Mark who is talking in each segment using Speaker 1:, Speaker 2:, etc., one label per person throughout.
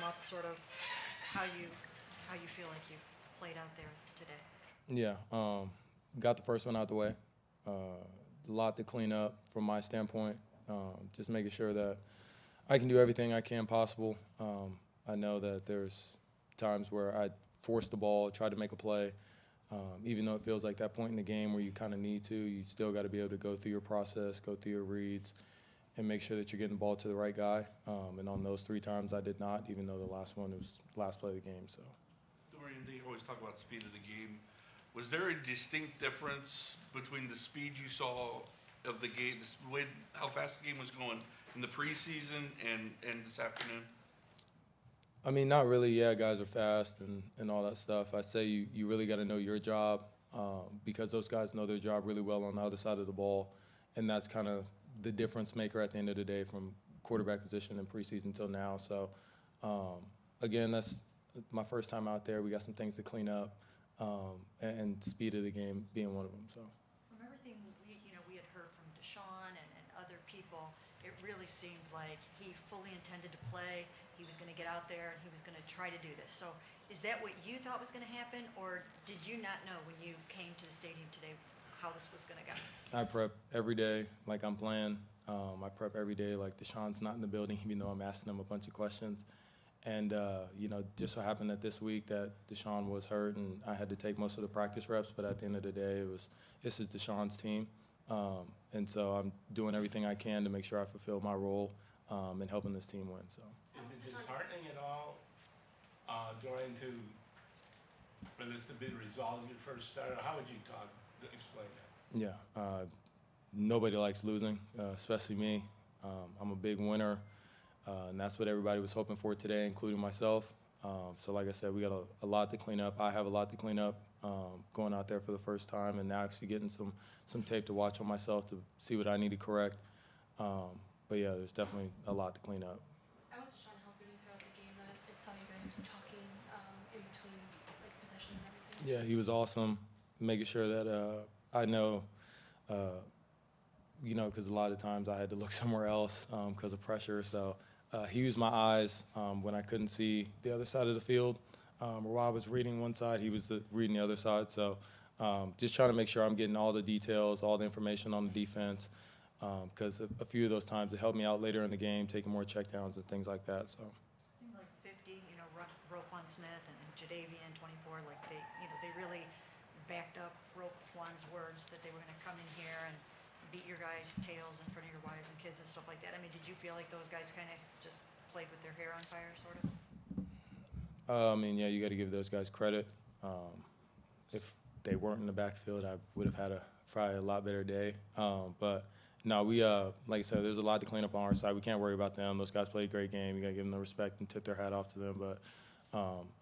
Speaker 1: up sort of how you how you feel like you played out there today.
Speaker 2: Yeah, got the first one out the way. A lot to clean up from my standpoint. Just making sure that I can do everything I can possible. I know that there's times where I force the ball, try to make a play, even though it feels like that point in the game where you kind of need to. You still got to be able to go through your process, go through your reads, and make sure that you're getting the ball to the right guy. And on those three times, I did not, even though the last one was last play of the game. So.
Speaker 3: Dorian, they always talk about speed of the game. Was there a distinct difference between the speed you saw of the game, the way how fast the game was going in the preseason and this afternoon?
Speaker 2: I mean, not really. Yeah, guys are fast and all that stuff. I say you really got to know your job because those guys know their job really well on the other side of the ball, and that's kind of the difference maker at the end of the day from quarterback position in preseason till now. So, again, that's my first time out there. We got some things to clean up, and speed of the game being one of them. So.
Speaker 1: From everything we had heard from Deshaun and other people, it really seemed like he fully intended to play. He was going to get out there and he was going to try to do this. So is that what you thought was going to happen, or did you not know when you came to the stadium today how this was going to go?
Speaker 2: I prep every day like I'm playing. I prep every day like Deshaun's not in the building, even though I'm asking him a bunch of questions. And, just so happened that this week that Deshaun was hurt and I had to take most of the practice reps. But at the end of the day, this is Deshaun's team. And so I'm doing everything I can to make sure I fulfill my role in helping this team win. So.
Speaker 4: Is it disheartening at all, Dorian, for this to be the result of your first start? Or how would you explain that?
Speaker 2: Yeah, nobody likes losing, especially me. I'm a big winner, and that's what everybody was hoping for today, including myself. So like I said, we got a lot to clean up. I have a lot to clean up going out there for the first time and now actually getting some tape to watch on myself to see what I need to correct. But, yeah, there's definitely a lot to clean up.
Speaker 5: How was Sean helping you throughout the game? It saw you guys talking in between like possession and everything.
Speaker 2: Yeah, he was awesome, making sure that I know, because a lot of times I had to look somewhere else because of pressure. So he used my eyes when I couldn't see the other side of the field. While I was reading one side, he was reading the other side. So just trying to make sure I'm getting all the details, all the information on the defense, because a few of those times it helped me out later in the game, taking more checkdowns and things like that. So.
Speaker 1: Seemed like 50, Roquan Smith and Jadavian 24, like they really backed up Roquan's words that they were going to come in here and beat your guys' tails in front of your wives and kids and stuff like that. I mean, did you feel like those guys kind of just played with their hair on fire, sort of?
Speaker 2: I mean, yeah, you got to give those guys credit. If they weren't in the backfield, I would have had probably a lot better day. But no, we like I said, there's a lot to clean up on our side. We can't worry about them. Those guys played a great game. You got to give them the respect and tip their hat off to them. But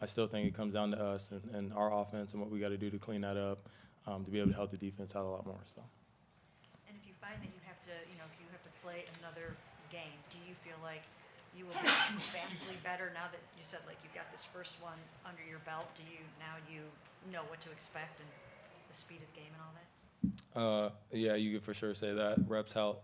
Speaker 2: I still think it comes down to us and our offense and what we got to do to clean that up to be able to help the defense out a lot more. So.
Speaker 1: And if you find that you have to, if you have to play another game, do you feel like you will be vastly better now that you said like you got this first one under your belt? Do you now know what to expect and the speed of the game and all that?
Speaker 2: Yeah, you could for sure say that. Reps help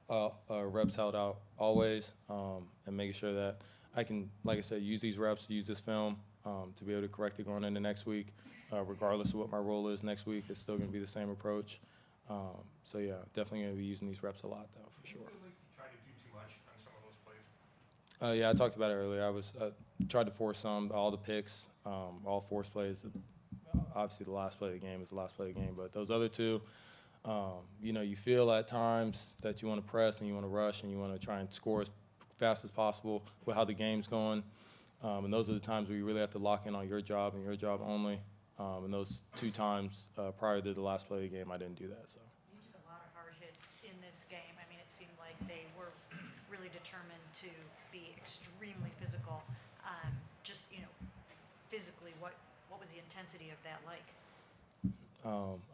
Speaker 2: out always, and making sure that I can, like I said, use these reps, use this film to be able to correct it going into next week. Regardless of what my role is next week, it's still going to be the same approach. So, yeah, definitely going to be using these reps a lot, though, for sure.
Speaker 4: Do you feel like you tried to do too much on some of those plays?
Speaker 2: Yeah, I talked about it earlier. I tried to force all the picks, all force plays. Obviously, the last play of the game is the last play of the game, but those other two, you feel at times that you want to press and you want to rush and you want to try and score as fast as possible with how the game's going. And those are the times where you really have to lock in on your job and your job only. And those two times prior to the last play of the game, I didn't do that. So.
Speaker 1: You took a lot of hard hits in this game. I mean, it seemed like they were really determined to be extremely physical. Physically, what was the intensity of that like?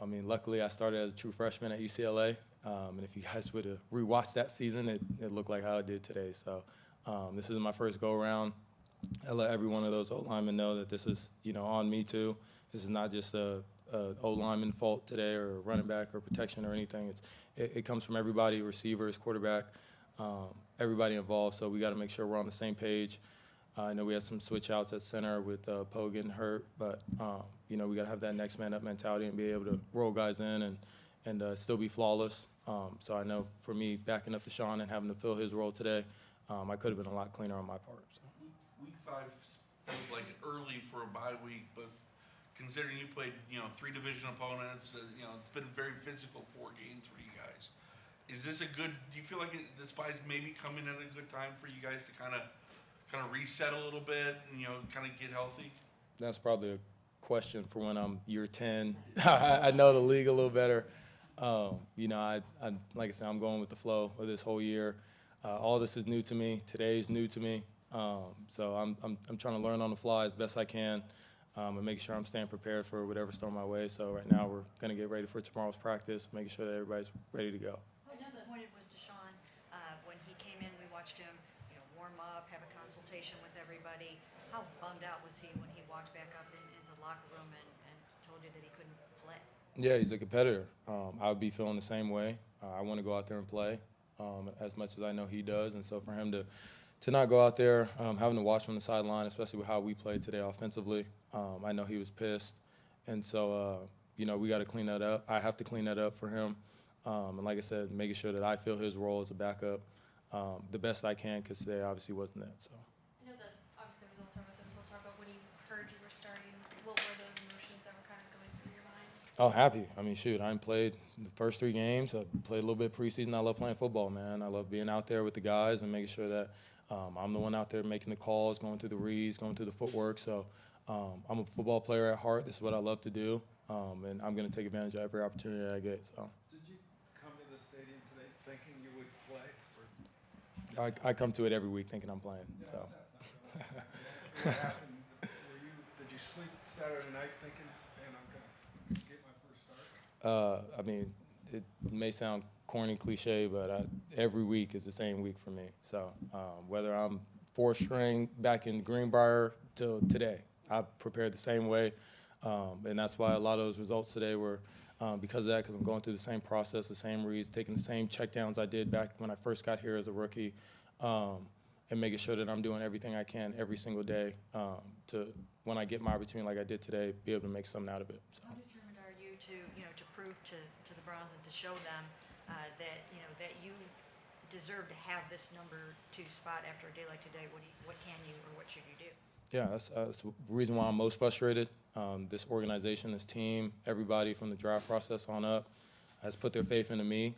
Speaker 2: I mean, luckily I started as a true freshman at UCLA, and if you guys would have rewatched that season, it looked like how it did today. So this is my first go-around. I let every one of those O-linemen know that this is, on me too. This is not just a O-lineman fault today or running back or protection or anything. It comes from everybody, receivers, quarterback, everybody involved. So we got to make sure we're on the same page. I know we had some switch outs at center with Poe getting hurt, but we got to have that next man up mentality and be able to roll guys in and still be flawless. So I know for me, backing up Deshaun and having to fill his role today, I could have been a lot cleaner on my part. So.
Speaker 3: Week 5 feels like early for a bye week, but considering you played, 3 division opponents, it's been very physical 4 games for you guys. Is this a good? Do you feel like this bye's maybe coming at a good time for you guys to kind of reset a little bit and kind of get healthy?
Speaker 2: That's probably a question for when I'm year 10. I know the league a little better. I like I said, I'm going with the flow of this whole year. All this is new to me. Today's new to me. So I'm trying to learn on the fly as best I can, and make sure I'm staying prepared for whatever's thrown my way. So right now we're going to get ready for tomorrow's practice, making sure that everybody's ready to go.
Speaker 1: How disappointed was Deshaun when he came in? We watched him, warm up, have a consultation with everybody. How bummed out was he when he walked back up into the locker room and told you that he couldn't play?
Speaker 2: Yeah, he's a competitor. I would be feeling the same way. I want to go out there and play as much as I know he does. And so for him to not go out there, having to watch from the sideline, especially with how we played today offensively, I know he was pissed. And so, we got to clean that up. I have to clean that up for him. And like I said, making sure that I fill his role as a backup the best I can, because today obviously wasn't that. So.
Speaker 5: I know that obviously we'll talk about them, so we'll talk about when you heard you were starting. What were those emotions that were kind of going through your mind?
Speaker 2: Oh, happy. I mean, shoot, I ain't played the first 3 games. I played a little bit preseason. I love playing football, man. I love being out there with the guys and making sure that I'm the one out there making the calls, going through the reads, going through the footwork. So I'm a football player at heart. This is what I love to do, and I'm going to take advantage of every opportunity that I get. So.
Speaker 6: Did you come to the stadium today thinking you would play?
Speaker 2: I come to it every week thinking I'm playing.
Speaker 6: Yeah,
Speaker 2: So.
Speaker 6: that's not really what happened? Did you sleep Saturday night thinking, man, I'm going to get my first start?
Speaker 2: I mean, it may sound corny, cliche, but every week is the same week for me. So whether I'm 4th string back in Greenbrier till today, I prepared the same way, and that's why a lot of those results today were because of that, because I'm going through the same process, the same reads, taking the same checkdowns I did back when I first got here as a rookie, and making sure that I'm doing everything I can every single day to, when I get my opportunity like I did today, be able to make something out of it. So.
Speaker 1: How determined are you to prove to the Browns and to show them that you deserve to have this number 2 spot after a day like today? What can you or what should you do?
Speaker 2: Yeah, that's the reason why I'm most frustrated. This organization, this team, everybody from the draft process on up has put their faith into me,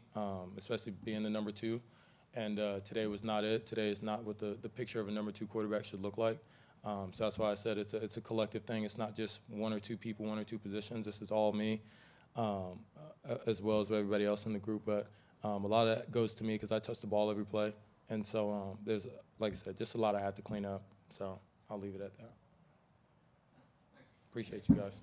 Speaker 2: especially being the number 2. And today was not it. Today is not what the picture of a number 2 quarterback should look like. So that's why I said it's a collective thing. It's not just 1 or 2 people, 1 or 2 positions. This is all me, as well as everybody else in the group. But a lot of that goes to me because I touch the ball every play. And so there's, like I said, just a lot I have to clean up. So I'll leave it at that. Appreciate you guys.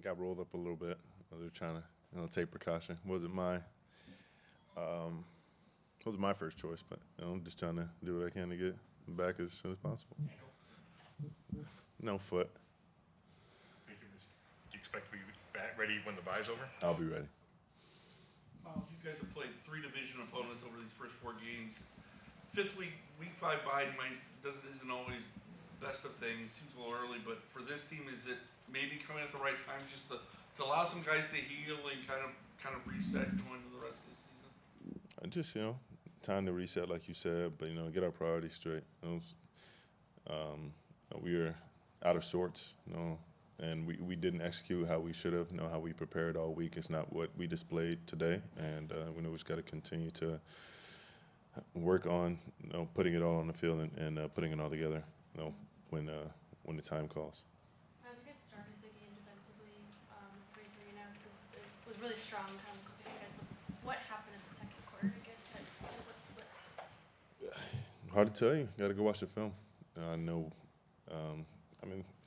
Speaker 7: got rolled up a little bit. They're trying to take precaution. Wasn't my first choice, but I'm just trying to do what I can to get back as soon as possible. No, foot.
Speaker 8: Do you expect to be back ready when the bye's over?
Speaker 7: I'll be ready.
Speaker 3: You guys have played 3 division opponents over these first 4 games. 5th week 5 bye isn't always best of things. Seems a little early, but for this team, is it maybe coming at the right time just to allow some guys to heal and kind of reset going to the rest of the season?
Speaker 7: Just time to reset, like you said, but get our priorities straight. We are out of sorts, and we didn't execute how we should have. How we prepared all week. It's not what we displayed today, and we know we just got to continue to work on putting it all on the field and putting it all together. When the time calls.
Speaker 5: As you guys started the game defensively, 3-3 now, so it was really strong. Kind of looking at you guys. What happened in the second quarter? I guess what slips.
Speaker 7: Hard to tell you. Got to go watch the film. I know.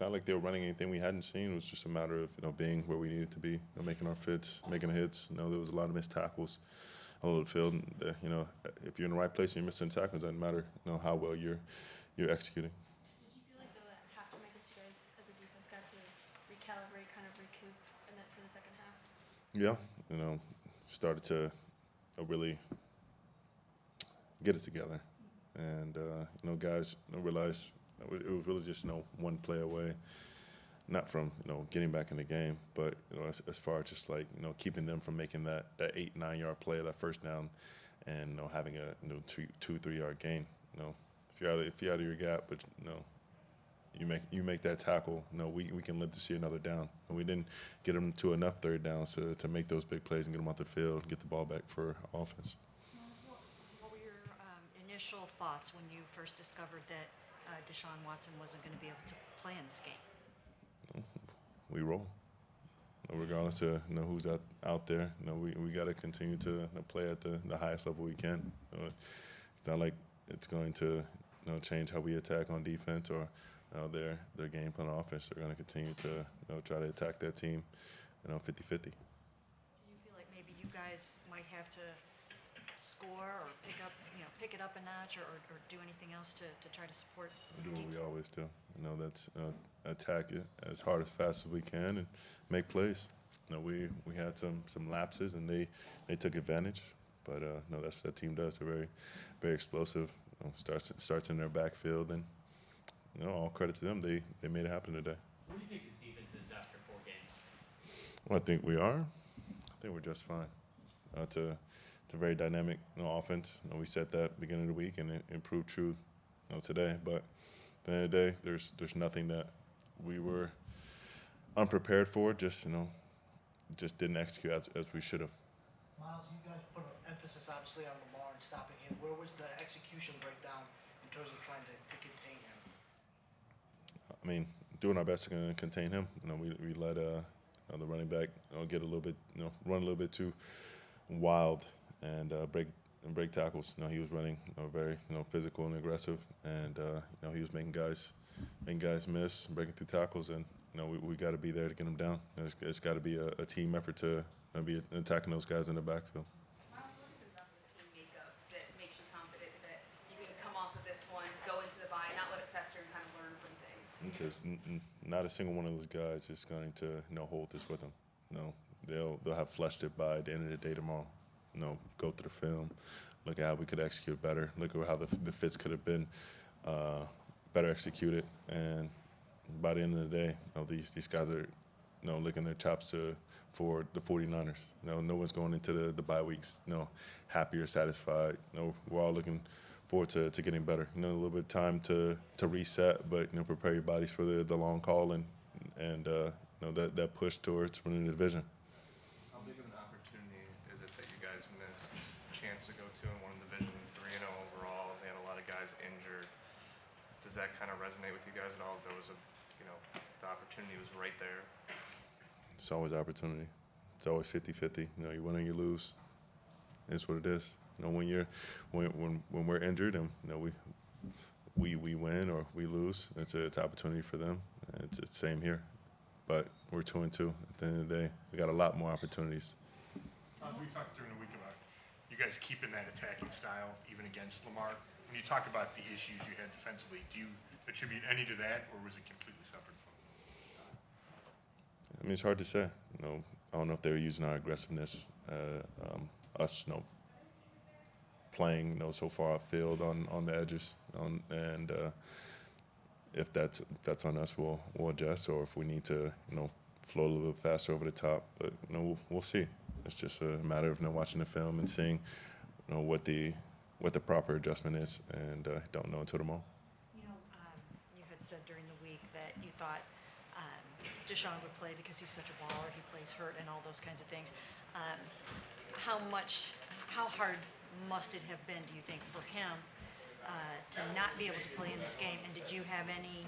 Speaker 7: Not like they were running anything we hadn't seen. It was just a matter of being where we needed to be, making our fits, making hits. There was a lot of missed tackles all over the field. And, if you're in the right place and you're missing tackles, it doesn't matter how well you're executing.
Speaker 5: Did you feel like though that halftime, I guess you guys as a defense got to recalibrate, kind of recoup, and then for the second half?
Speaker 7: Yeah, started to really get it together, and guys realized it was really just one play away, not from getting back in the game, but as far as just like keeping them from making that 8-9 yard play, that first down, and having a 2-3 yard gain. If you're out of your gap, but you make that tackle, we can live to see another down. And we didn't get them to enough third downs to make those big plays and get them off the field, get the ball back for offense.
Speaker 1: What were your initial thoughts when you first discovered that Deshaun Watson wasn't going to be able to play in this game?
Speaker 7: We roll. Regardless of who's out there, we got to continue to play at the highest level we can. It's not like it's going to change how we attack on defense or their game plan on offense. They're going to continue to try to attack that team 50-50.
Speaker 1: Do you feel like maybe you guys might have to score or pick it up a notch or do anything else to try to support?
Speaker 7: We do what we always do. That's attack it as hard as fast as we can and make plays. We had some lapses and they took advantage, but that's what that team does. They're very, very explosive. Starts in their backfield, and all credit to them. They made it happen today.
Speaker 9: What do you think this defense is after 4 games?
Speaker 7: Well, I think we are. I think we're just fine. It's a very dynamic offense. We set that beginning of the week, and it improved true today. But at the end of the day, there's nothing that we were unprepared for. Just didn't execute as we should have.
Speaker 10: Miles, you guys put an emphasis obviously on Lamar and stopping him. Where was the execution breakdown in terms of trying to contain him?
Speaker 7: Doing our best to contain him. We let the running back get a little bit, run a little bit too wild and break tackles. He was running very physical and aggressive, and he was making guys miss, breaking through tackles, and we got to be there to get him down. It's got to be a team effort to be attacking those guys in the backfield.
Speaker 11: Miles, what is it about the team makeup that makes you confident that you can come off of this one, go into the bye, not let it fester, and kind of learn from things?
Speaker 7: Because not a single one of those guys is going to hold this with them. They'll have fleshed it by the end of the day tomorrow. Go through the film, look at how we could execute better, look at how the fits could have been better executed, and by the end of the day, these guys are licking their chops for the 49ers. No one's going into the bye weeks happy or satisfied. We're all looking forward to getting better. A little bit of time to reset, but prepare your bodies for the long haul and that push towards winning the division.
Speaker 12: How big of an opportunity is it that you guys missed a chance to go to and won the division 3-0 overall? They had a lot of guys injured. Does that kind of resonate with you guys at all? There was the opportunity was right there.
Speaker 7: It's always opportunity. It's always 50-50. You win or you lose. It's what it is. When we're injured and we win or we lose, it's opportunity for them. It's the same here. but we're 2-2. At the end of the day, we got a lot more opportunities.
Speaker 8: We talked during the week about you guys keeping that attacking style even against Lamar. When you talk about the issues you had defensively, do you attribute any to that, or was it completely separate from style?
Speaker 7: I mean, it's hard to say. I don't know if they were using our aggressiveness, us, playing, so far upfield on the edges, and if that's on us, we'll adjust, or if we need to, flow a little bit faster over the top. But we'll see. It's just a matter of watching the film and seeing, what the proper adjustment is, and don't know until tomorrow.
Speaker 1: You had said during the week that you thought Deshaun would play because he's such a baller, he plays hurt and all those kinds of things. How hard must it have been, do you think, for him to not be able to play in this game? And did you have any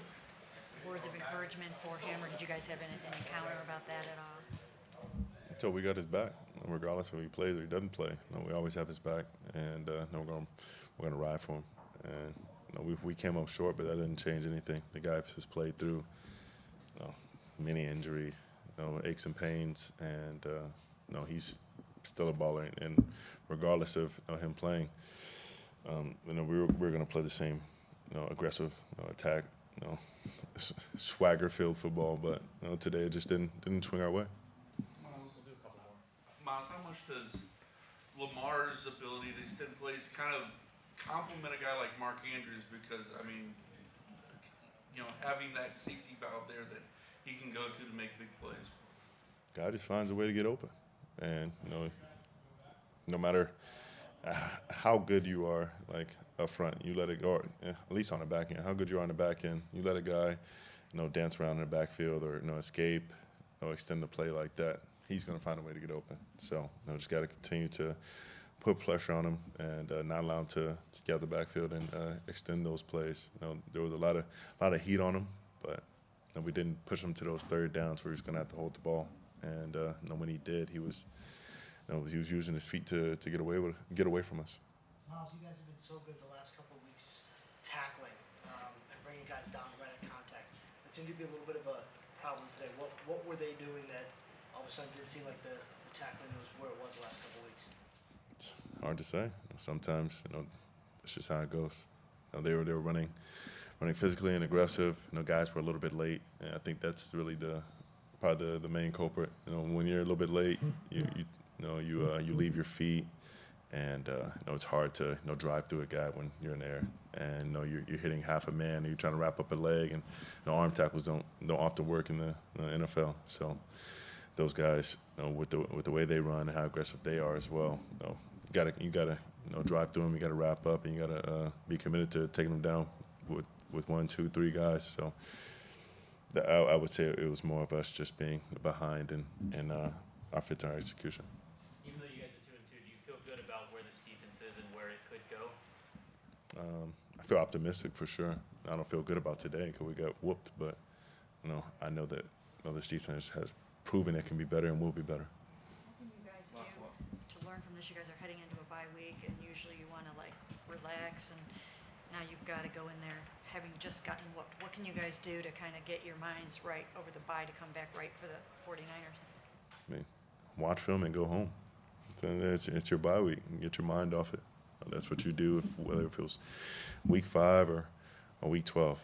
Speaker 1: words of encouragement for him, or did you guys have an encounter about that at all?
Speaker 7: Until we got his back, regardless of if he plays or he doesn't play, we always have his back, and we're gonna ride for him. And we came up short, but that didn't change anything. The guy has played through many injury, aches and pains, and he's still a baller. And regardless of him playing, we're gonna play the same, aggressive attack, swagger-filled football. But today it just didn't swing our way.
Speaker 3: Miles, how much does Lamar's ability to extend plays kind of complement a guy like Mark Andrews? Because, I mean, having that safety valve there that he can go to make big plays.
Speaker 7: Guy just finds a way to get open. And, no matter how good you are, like, up front, you let it go, or at least on the back end, how good you are on the back end, you let a guy, dance around in the backfield or, escape, extend the play like that, he's going to find a way to get open. So, just got to continue to put pressure on him and not allow him to get out the backfield and extend those plays. There was a lot of heat on him, but we didn't push him to those third downs where he was going to have to hold the ball. And when he did, he was using his feet to get away from us.
Speaker 10: Miles, you guys have been so good the last couple of weeks tackling and bringing guys down right at contact. It seemed to be a little bit of a problem today. What were they doing that all of a sudden didn't seem like the tackling was where it was the last couple of weeks?
Speaker 7: It's hard to say. Sometimes, it's just how it goes. They were running physically and aggressive. Guys were a little bit late, and I think that's really probably the main culprit. When you're a little bit late, you leave your feet, and it's hard to drive through a guy when you're in there, and you're hitting half a man, and you're trying to wrap up a leg, and arm tackles don't often work in the NFL. So those guys, with the way they run and how aggressive they are as well, you gotta drive through them. You gotta wrap up, and you gotta be committed to taking them down with 1, 2, 3 guys. So I would say it was more of us just being behind and our fits and our execution.
Speaker 9: Even though you guys are 2-2, do you feel good about where this defense is and where it could go?
Speaker 7: I feel optimistic for sure. I don't feel good about today because we got whooped, but I know that this defense has proven it can be better and will be better.
Speaker 1: What can you guys do to learn from this? You guys are heading into a bye week, and usually you want to relax, and now you've got to go in there having just gotten whooped. What can you guys do to kind of get your minds right over the bye to come back right for the 49ers?
Speaker 7: I mean, watch film and go home. It's your bye week. Get your mind off it. That's what you do, whether it feels week 5 or week 12.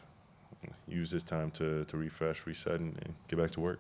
Speaker 7: Use this time to refresh, reset, and get back to work.